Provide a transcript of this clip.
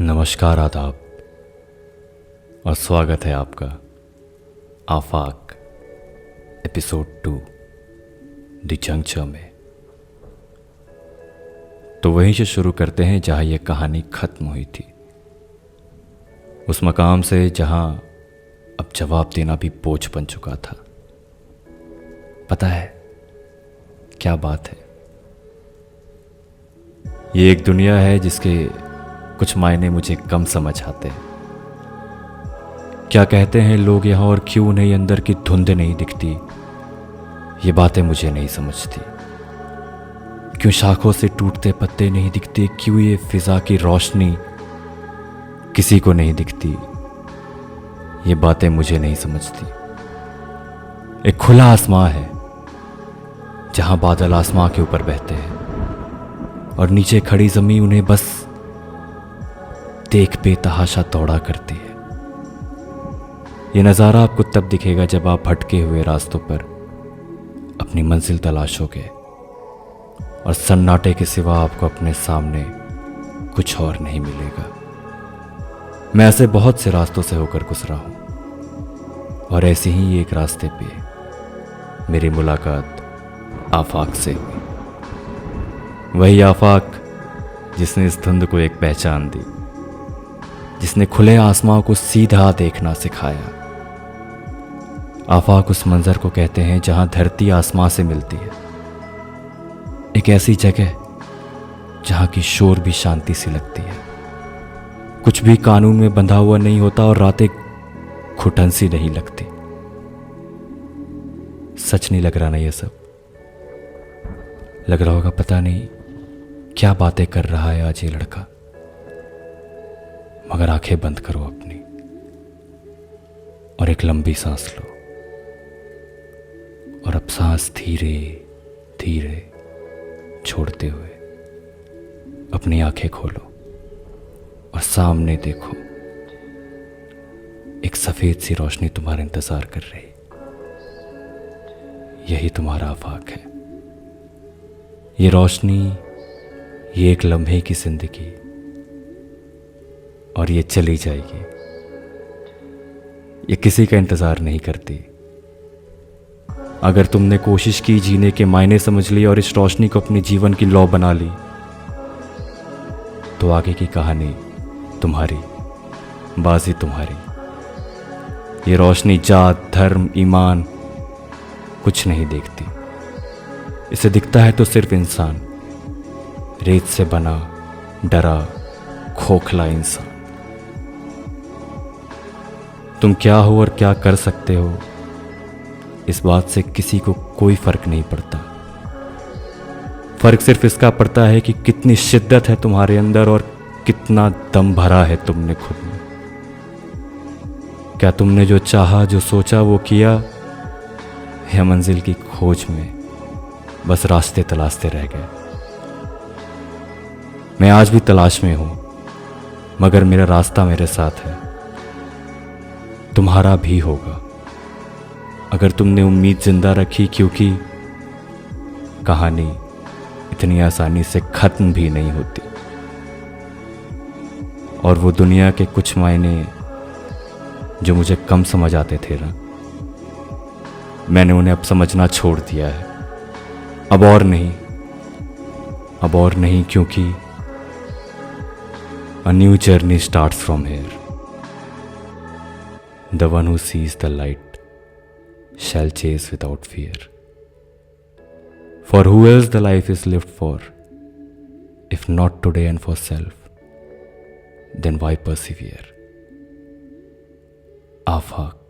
नमस्कार, आदाब और स्वागत है आपका आफाक एपिसोड 2 द जंक्चर में। तो वहीं से शुरू करते हैं जहां यह कहानी खत्म हुई थी, उस मकाम से जहां अब जवाब देना भी बोझ बन चुका था। पता है क्या बात है? ये एक दुनिया है जिसके कुछ मायने मुझे कम समझ आते हैं। क्या कहते हैं लोग यहाँ और क्यों नहीं अंदर की धुंध नहीं दिखती, ये बातें मुझे नहीं समझती। क्यों शाखों से टूटते पत्ते नहीं दिखते, क्यों ये फिजा की रोशनी किसी को नहीं दिखती, ये बातें मुझे नहीं समझती। एक खुला आसमां है जहां बादल आसमां के ऊपर बहते हैं और नीचे खड़ी जमीन उन्हें बस देख बेतहाशा दौड़ा करती है। यह नज़ारा आपको तब दिखेगा जब आप भटके हुए रास्तों पर अपनी मंजिल तलाशोगे और सन्नाटे के सिवा आपको अपने सामने कुछ और नहीं मिलेगा। मैं ऐसे बहुत से रास्तों से होकर गुजरा हूं और ऐसे ही एक रास्ते पे मेरी मुलाकात आफाक से हुई। वही आफाक जिसने इस धुंध को एक पहचान दी, जिसने खुले आसमां को सीधा देखना सिखाया। आफाक उस मंजर को कहते हैं जहां धरती आसमां से मिलती है, एक ऐसी जगह जहां की शोर भी शांति सी लगती है, कुछ भी कानून में बंधा हुआ नहीं होता और रातें घुटन सी नहीं लगती। सच नहीं लग रहा ना ये सब? लग रहा होगा पता नहीं क्या बातें कर रहा है आज ये लड़का, मगर आंखें बंद करो अपनी और एक लंबी सांस लो और अब सांस धीरे धीरे छोड़ते हुए अपनी आंखें खोलो और सामने देखो, एक सफेद सी रोशनी तुम्हारा इंतजार कर रही। यही तुम्हारा आफाक है। ये रोशनी, ये एक लम्हे की जिंदगी, और ये चली जाएगी। ये किसी का इंतजार नहीं करती। अगर तुमने कोशिश की, जीने के मायने समझ लिए और इस रोशनी को अपने जीवन की लौ बना ली, तो आगे की कहानी तुम्हारी, बाजी तुम्हारी। ये रोशनी जात, धर्म, ईमान कुछ नहीं देखती। इसे दिखता है तो सिर्फ इंसान, रेत से बना डरा खोखला इंसान। तुम क्या हो और क्या कर सकते हो, इस बात से किसी को कोई फर्क नहीं पड़ता। फर्क सिर्फ इसका पड़ता है कि कितनी शिद्दत है तुम्हारे अंदर और कितना दम भरा है तुमने खुद में। क्या तुमने जो चाहा, जो सोचा वो किया, या मंजिल की खोज में बस रास्ते तलाशते रह गए? मैं आज भी तलाश में हूं, मगर मेरा रास्ता मेरे साथ है। तुम्हारा भी होगा अगर तुमने उम्मीद जिंदा रखी, क्योंकि कहानी इतनी आसानी से खत्म भी नहीं होती। और वो दुनिया के कुछ मायने जो मुझे कम समझ आते थे ना, मैंने उन्हें अब समझना छोड़ दिया है। अब और नहीं, क्योंकि a new journey starts from here. The one who sees the light shall chase without fear. For who else the life is lived for, if not today and for self, then why persevere? Afaq.